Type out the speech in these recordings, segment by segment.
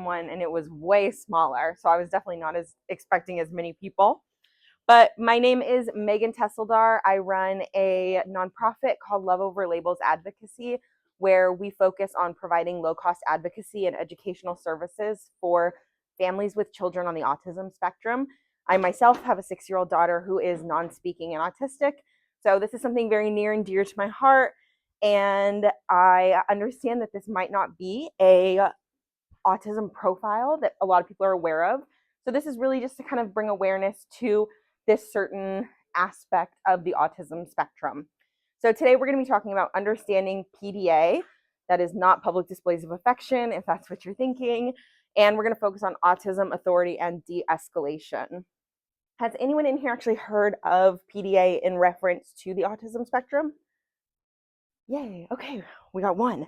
one and it was way smaller. So I was definitely not expecting as many people. But my name is Meagan Tehseldar. I run a nonprofit called Love Over Labels Advocacy, where we focus on providing low-cost advocacy and educational services for families with children on the autism spectrum. I myself have a 6-year-old daughter who is non-speaking and autistic. So this is something very near and dear to my heart. And I understand that this might not be a autism profile that a lot of people are aware of. So this is really just to kind of bring awareness to this certain aspect of the autism spectrum. So today we're going to be talking about understanding PDA, that is not public displays of affection, if that's what you're thinking. And we're going to focus on autism, authority, and de-escalation. Has anyone in here actually heard of PDA in reference to the autism spectrum? Yay, okay, we got one.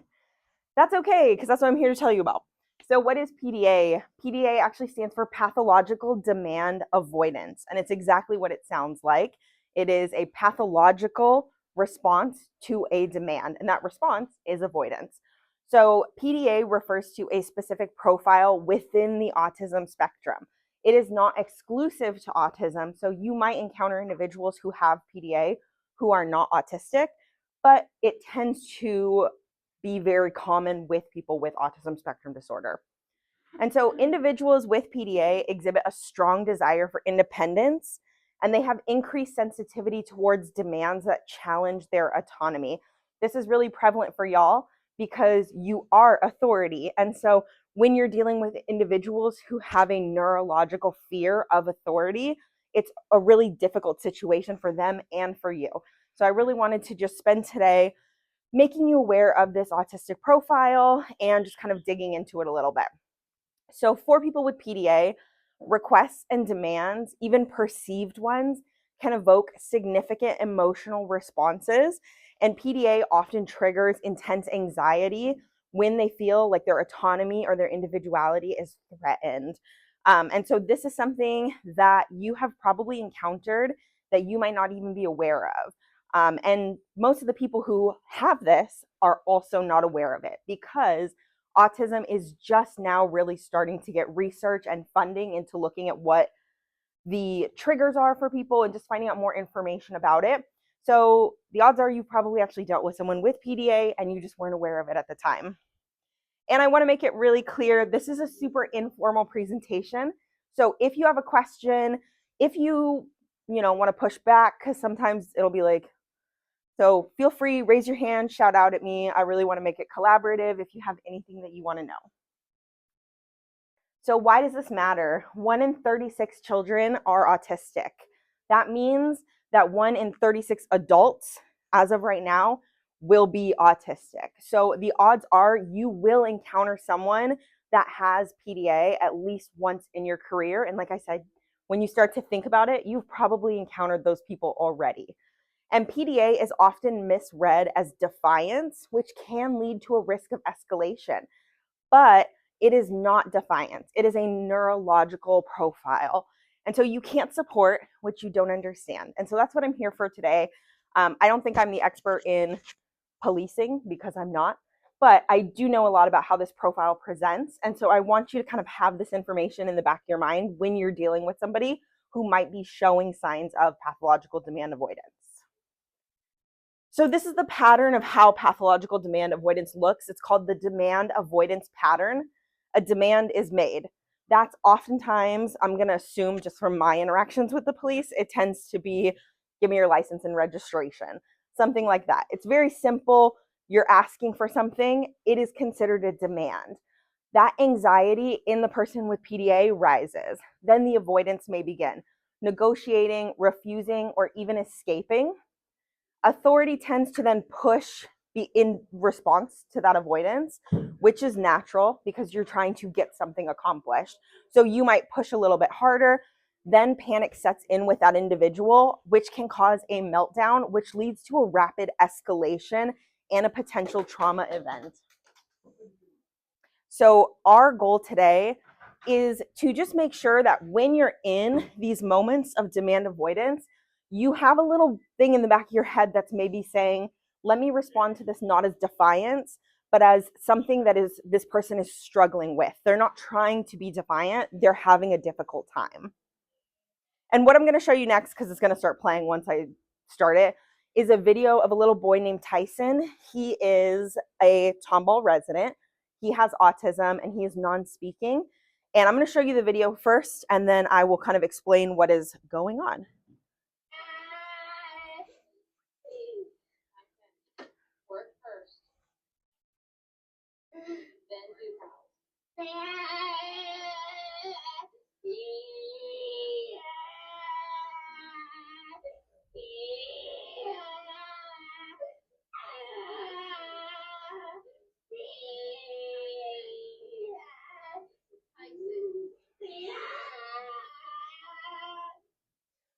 That's okay, because that's what I'm here to tell you about. So what is PDA? PDA actually stands for Pathological Demand Avoidance, and it's exactly what it sounds like. It is a pathological response to a demand, and that response is avoidance. So PDA refers to a specific profile within the autism spectrum. It is not exclusive to autism, so you might encounter individuals who have PDA who are not autistic, but it tends to be very common with people with autism spectrum disorder. And so individuals with PDA exhibit a strong desire for independence, and they have increased sensitivity towards demands that challenge their autonomy. This is really prevalent for y'all because you are authority. And so when you're dealing with individuals who have a neurological fear of authority, it's a really difficult situation for them and for you. So I really wanted to just spend today making you aware of this autistic profile and just kind of digging into it a little bit. So for people with PDA, requests and demands, even perceived ones, can evoke significant emotional responses. And PDA often triggers intense anxiety when they feel like their autonomy or their individuality is threatened. And so this is something that you have probably encountered that you might not even be aware of. And most of the people who have this are also not aware of it because autism is just now really starting to get research and funding into looking at what the triggers are for people and just finding out more information about it. So the odds are you probably actually dealt with someone with PDA and you just weren't aware of it at the time. And I want to make it really clear, this is a super informal presentation. So if you have a question, if you want to push back, because sometimes it'll be like, so feel free, raise your hand, shout out at me. I really want to make it collaborative if you have anything that you want to know. So why does this matter? 1 in 36 children are autistic. That means that 1 in 36 adults, as of right now, will be autistic. So the odds are you will encounter someone that has PDA at least once in your career. And like I said, when you start to think about it, you've probably encountered those people already. And PDA is often misread as defiance, which can lead to a risk of escalation. But it is not defiance. It is a neurological profile. And so you can't support what you don't understand. And so that's what I'm here for today. I don't think I'm the expert in policing because I'm not, but I do know a lot about how this profile presents. And so I want you to kind of have this information in the back of your mind when you're dealing with somebody who might be showing signs of pathological demand avoidance. So this is the pattern of how pathological demand avoidance looks. It's called the demand avoidance pattern. A demand is made. That's oftentimes, I'm going to assume just from my interactions with the police, it tends to be, give me your license and registration, something like that. It's very simple. You're asking for something. It is considered a demand. That anxiety in the person with PDA rises. Then the avoidance may begin. Negotiating, refusing, or even escaping. Authority tends to then push in response to that avoidance, which is natural because you're trying to get something accomplished. So you might push a little bit harder, then panic sets in with that individual, which can cause a meltdown, which leads to a rapid escalation and a potential trauma event. So our goal today is to just make sure that when you're in these moments of demand avoidance, you have a little thing in the back of your head that's maybe saying, let me respond to this not as defiance, but as something that is this person is struggling with. They're not trying to be defiant, they're having a difficult time. And what I'm going to show you next, because it's going to start playing once I start it, is a video of a little boy named Tyson. He is a Tomball resident. He has autism and he is non-speaking. And I'm going to show you the video first, and then I will kind of explain what is going on. Work first, then do house.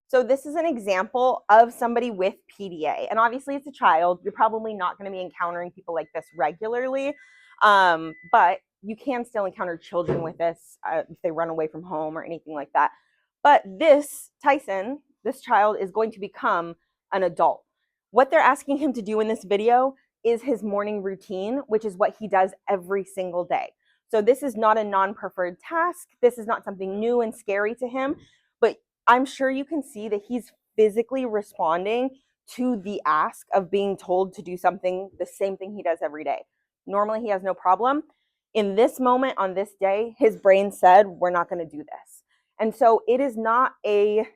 So this is an example of somebody with PDA, and obviously it's a child. You're probably not going to be encountering people like this regularly, but you can still encounter children with this if they run away from home or anything like that. But this Tyson, this child, is going to become an adult. What they're asking him to do in this video is his morning routine, which is what he does every single day. So this is not a non-preferred task. This is not something new and scary to him, but I'm sure you can see that he's physically responding to the ask of being told to do something, the same thing he does every day. Normally he has no problem. In this moment, on this day, his brain said, we're not going to do this. And so it's not a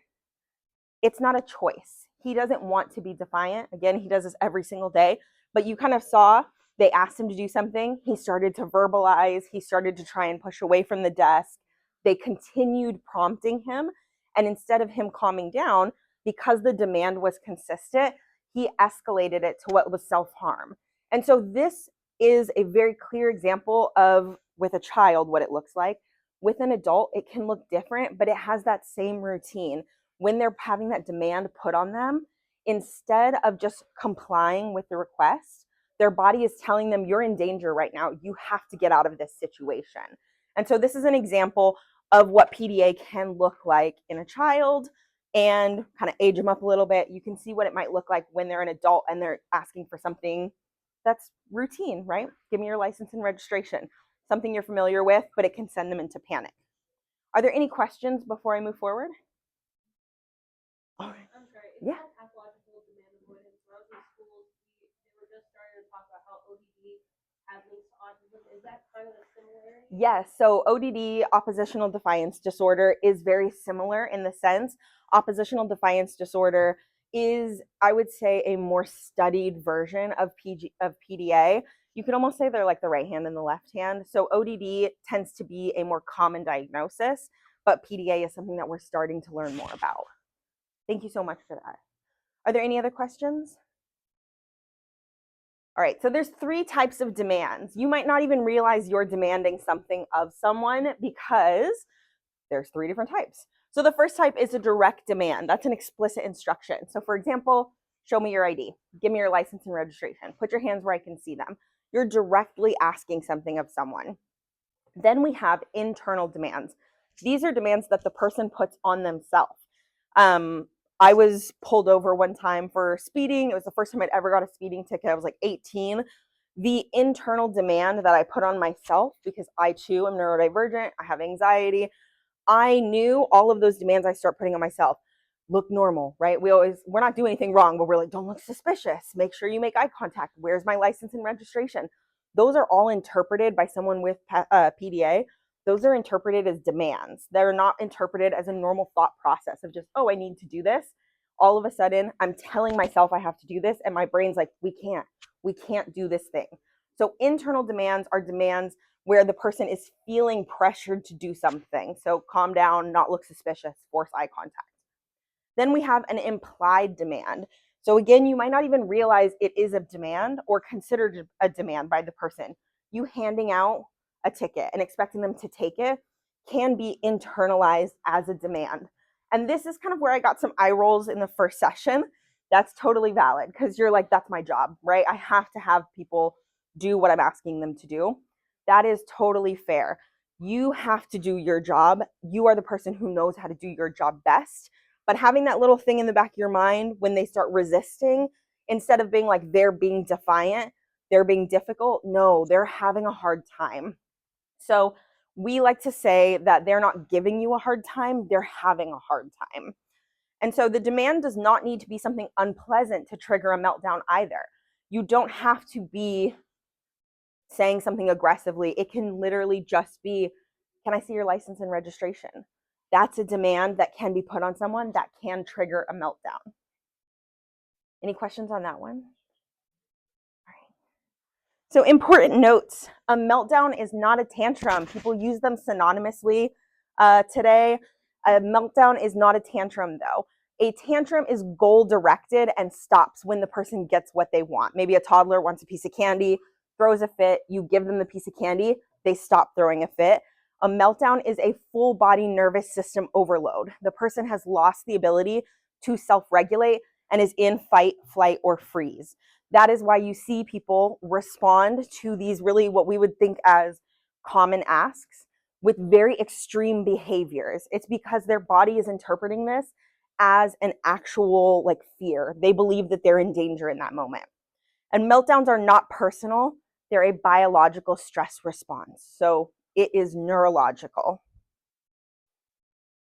choice. He doesn't want to be defiant. Again, he does this every single day, but you kind of saw they asked him to do something. He started to verbalize. He started to try and push away from the desk. They continued prompting him. And instead of him calming down, because the demand was consistent, he escalated it to what was self-harm. And so this is a very clear example of, with a child, what it looks like. With an adult, it can look different, but it has that same routine. When they're having that demand put on them, instead of just complying with the request, their body is telling them, you're in danger right now. You have to get out of this situation. And so this is an example of what PDA can look like in a child, and kind of age them up a little bit. You can see what it might look like when they're an adult and they're asking for something that's routine, right? Give me your license and registration. Something you're familiar with, but it can send them into panic. Are there any questions before I move forward? I'm sorry. Yeah. Pathological demand avoidance. When I was in schools, they were just starting to talk about how ODD had links to autism. Is that kind of a similarity? Yes. So ODD, oppositional defiance disorder, is very similar in the sense. Oppositional defiance disorder is, I would say, a more studied version of PDA. You could almost say they're like the right hand and the left hand. So ODD tends to be a more common diagnosis, but PDA is something that we're starting to learn more about. Thank you so much for that. Are there any other questions? All right, so there's 3 types of demands. You might not even realize you're demanding something of someone because there's 3 different types. So the first type is a direct demand. That's an explicit instruction. So for example, show me your ID, give me your license and registration, put your hands where I can see them. You're directly asking something of someone. Then we have internal demands. These are demands that the person puts on themselves. I was pulled over one time for speeding. It was the first time I'd ever got a speeding ticket. I was like 18. The internal demand that I put on myself, because I too am neurodivergent, I have anxiety, I knew all of those demands I start putting on myself. Look normal, right? We're not doing anything wrong, but we're like, don't look suspicious. Make sure you make eye contact. Where's my license and registration? Those are all interpreted by someone with PDA. Those are interpreted as demands. They're not interpreted as a normal thought process of just, oh, I need to do this. All of a sudden, I'm telling myself I have to do this, and my brain's like, we can't do this thing. So internal demands are demands where the person is feeling pressured to do something. So calm down, not look suspicious, force eye contact. Then we have an implied demand. So again, you might not even realize it is a demand or considered a demand by the person. You handing out a ticket and expecting them to take it can be internalized as a demand. And this is kind of where I got some eye rolls in the first session. That's totally valid because you're like, that's my job, right? I have to have people do what I'm asking them to do. That is totally fair. You have to do your job. You are the person who knows how to do your job best. But having that little thing in the back of your mind when they start resisting, instead of being like they're being defiant, they're being difficult. No, they're having a hard time. So we like to say that they're not giving you a hard time, they're having a hard time. And so the demand does not need to be something unpleasant to trigger a meltdown either. You don't have to be saying something aggressively. It can literally just be, can I see your license and registration? That's a demand that can be put on someone that can trigger a meltdown. Any questions on that one? All right. So important notes, a meltdown is not a tantrum. People use them synonymously today. A meltdown is not a tantrum though. A tantrum is goal directed and stops when the person gets what they want. Maybe a toddler wants a piece of candy, throws a fit, you give them the piece of candy, they stop throwing a fit. A meltdown is a full body nervous system overload. The person has lost the ability to self-regulate and is in fight, flight, or freeze. That is why you see people respond to these really what we would think as common asks with very extreme behaviors. It's because their body is interpreting this as an actual like fear. They believe that they're in danger in that moment. And meltdowns are not personal, they're a biological stress response. So it is neurological.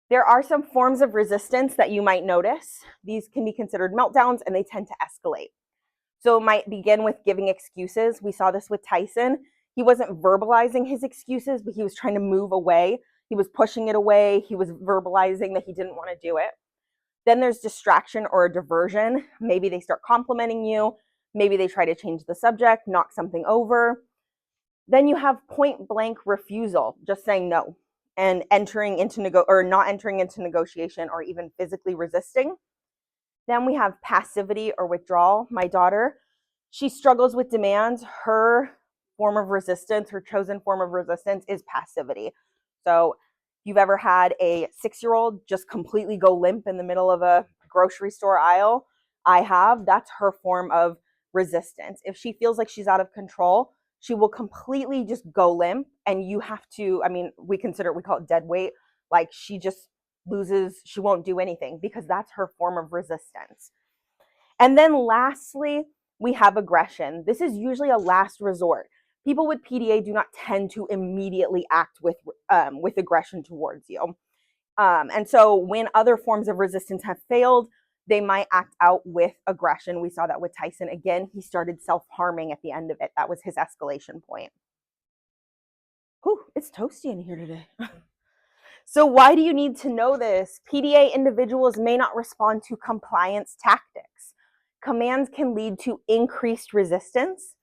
There are some forms of resistance that you might notice. These can be considered meltdowns and they tend to escalate. So it might begin with giving excuses. We saw this with Tyson. He wasn't verbalizing his excuses, but he was trying to move away. He was pushing it away. He was verbalizing that he didn't want to do it. Then there's distraction or a diversion. Maybe they start complimenting you. Maybe they try to change the subject, knock something over. Then you have point blank refusal, just saying no and entering into not entering into negotiation or even physically resisting. Then we have passivity or withdrawal. My daughter, she struggles with demands. Her form of resistance, her chosen form of resistance is passivity. So if you've ever had a 6-year-old just completely go limp in the middle of a grocery store aisle, I have, that's her form of resistance. If she feels like she's out of control, she will completely just go limp and you have to, we call it dead weight. Like she just loses, she won't do anything because that's her form of resistance. And then lastly, we have aggression. This is usually a last resort. People with PDA do not tend to immediately act with aggression towards you. And so when other forms of resistance have failed, they might act out with aggression. We saw that with Tyson. Again, he started self-harming at the end of it. That was his escalation point. Whew, it's toasty in here today. So why do you need to know this? PDA individuals may not respond to compliance tactics. Commands can lead to increased resistance,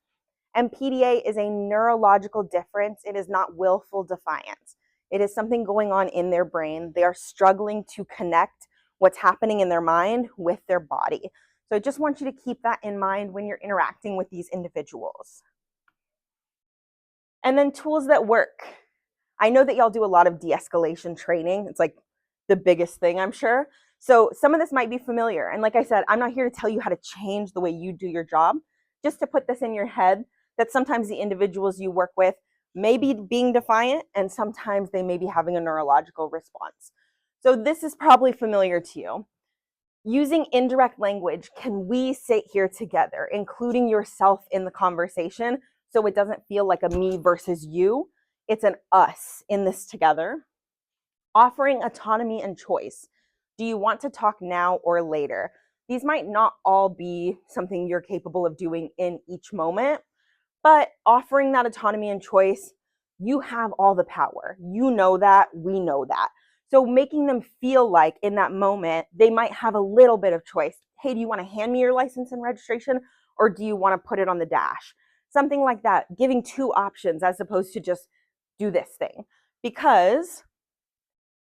and PDA is a neurological difference. It is not willful defiance. It is something going on in their brain. They are struggling to connect what's happening in their mind with their body. So I just want you to keep that in mind when you're interacting with these individuals. And then tools that work. I know that y'all do a lot of de-escalation training. It's like the biggest thing, I'm sure. So some of this might be familiar. And like I said, I'm not here to tell you how to change the way you do your job, just to put this in your head that sometimes the individuals you work with may be being defiant and sometimes they may be having a neurological response. So this is probably familiar to you. Using indirect language, can we sit here together, including yourself in the conversation, so it doesn't feel like a me versus you? It's an us in this together. Offering autonomy and choice. Do you want to talk now or later? These might not all be something you're capable of doing in each moment, but offering that autonomy and choice, you have all the power. You know that, we know that. So making them feel like in that moment, they might have a little bit of choice. Hey, do you want to hand me your license and registration, or do you want to put it on the dash? Something like that, giving 2 options as opposed to just do this thing, because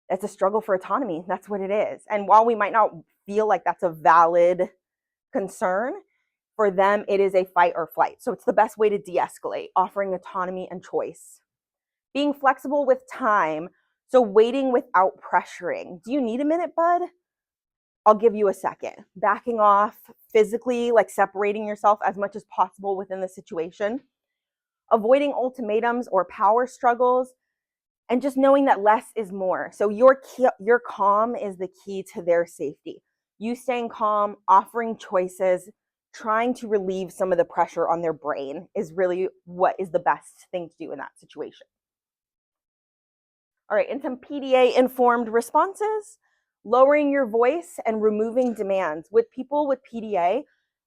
it's a struggle for autonomy. That's what it is. And while we might not feel like that's a valid concern, for them, it is a fight or flight. So it's the best way to de-escalate, offering autonomy and choice. Being flexible with time, so waiting without pressuring. Do you need a minute, bud? I'll give you a second. Backing off, physically, like separating yourself as much as possible within the situation. Avoiding ultimatums or power struggles, and just knowing that less is more. So your calm is the key to their safety. You staying calm, offering choices, trying to relieve some of the pressure on their brain is really what is the best thing to do in that situation. All right, and some PDA-informed responses. Lowering your voice and removing demands. With people with PDA,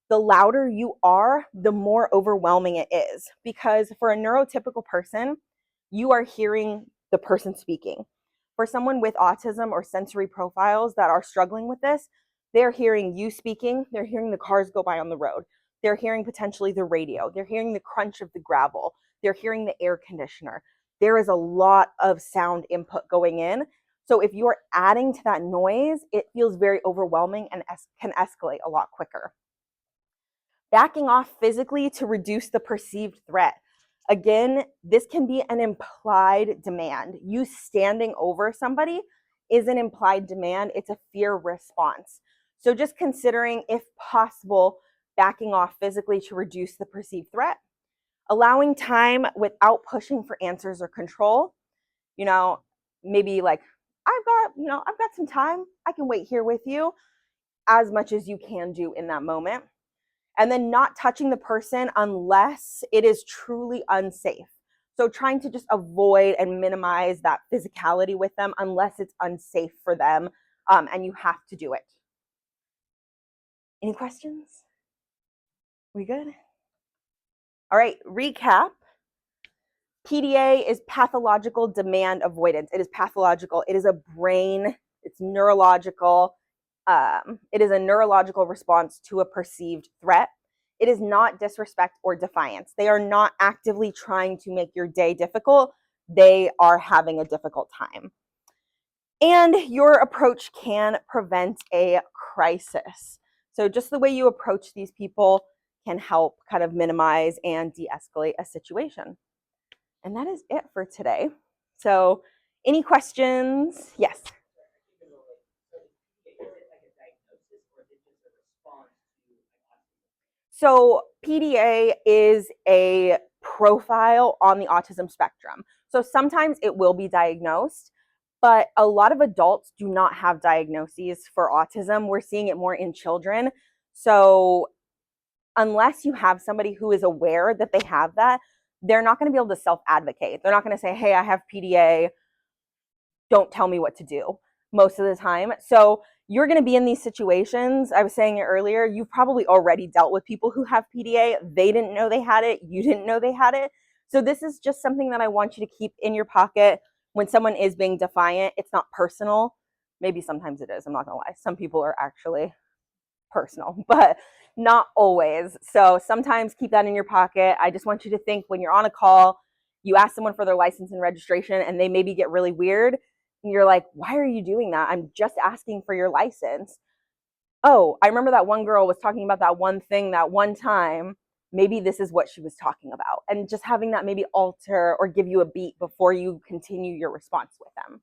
the louder you are, the more overwhelming it is. Because for a neurotypical person, you are hearing the person speaking. For someone with autism or sensory profiles that are struggling with this, they're hearing you speaking, they're hearing the cars go by on the road, they're hearing potentially the radio, they're hearing the crunch of the gravel, they're hearing the air conditioner. There is a lot of sound input going in. So if you're adding to that noise, it feels very overwhelming and can escalate a lot quicker. Backing off physically to reduce the perceived threat. Again, this can be an implied demand. You standing over somebody is an implied demand. It's a fear response. So just considering, if possible, backing off physically to reduce the perceived threat. Allowing time without pushing for answers or control. Maybe like, I've got some time. I can wait here with you, as much as you can do in that moment. And then not touching the person unless it is truly unsafe. So trying to just avoid and minimize that physicality with them unless it's unsafe for them, and you have to do it. Any questions? We good? All right, recap. PDA is pathological demand avoidance. It is pathological. It is a brain, it's neurological. It is a neurological response to a perceived threat. It is not disrespect or defiance. They are not actively trying to make your day difficult. They are having a difficult time. And your approach can prevent a crisis. So just the way you approach these people can help kind of minimize and de-escalate a situation. And that is it for today. So any questions? Yes. So PDA is a profile on the autism spectrum. So sometimes it will be diagnosed, but a lot of adults do not have diagnoses for autism. We're seeing it more in children. So unless you have somebody who is aware that they have that, they're not going to be able to self-advocate. They're not going to say, hey, I have PDA, don't tell me what to do most of the time. So you're going to be in these situations. I was saying it earlier, you've probably already dealt with people who have PDA. They didn't know they had it. You didn't know they had it. So this is just something that I want you to keep in your pocket when someone is being defiant. It's not personal. Maybe sometimes it is. I'm not going to lie. Some people are actually personal, but not always. So sometimes keep that in your pocket. I just want you to think when you're on a call, you ask someone for their license and registration and they maybe get really weird. And you're like, why are you doing that? I'm just asking for your license. Oh, I remember that one girl was talking about that one thing that one time. Maybe this is what she was talking about. And just having that maybe alter or give you a beat before you continue your response with them.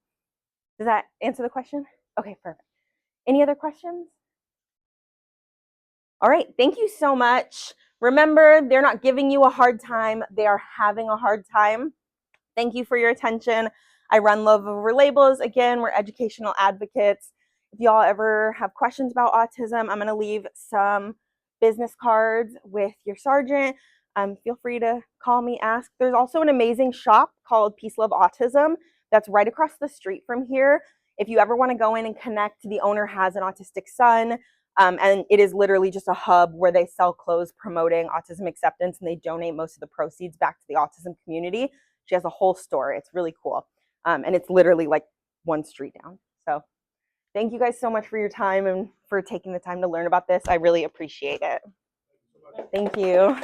Does that answer the question? Okay, perfect. Any other questions? All right, thank you so much. Remember, they're not giving you a hard time. They are having a hard time. Thank you for your attention. I run Love Over Labels. Again, we're educational advocates. If y'all ever have questions about autism, I'm going to leave some business cards with your sergeant. Feel free to call me, ask. There's also an amazing shop called Peace Love Autism that's right across the street from here. If you ever want to go in and connect, the owner has an autistic son, and it is literally just a hub where they sell clothes promoting autism acceptance, and they donate most of the proceeds back to the autism community. She has a whole store. It's really cool. And it's literally like one street down. So thank you guys so much for your time and for taking the time to learn about this. I really appreciate it. Thank you.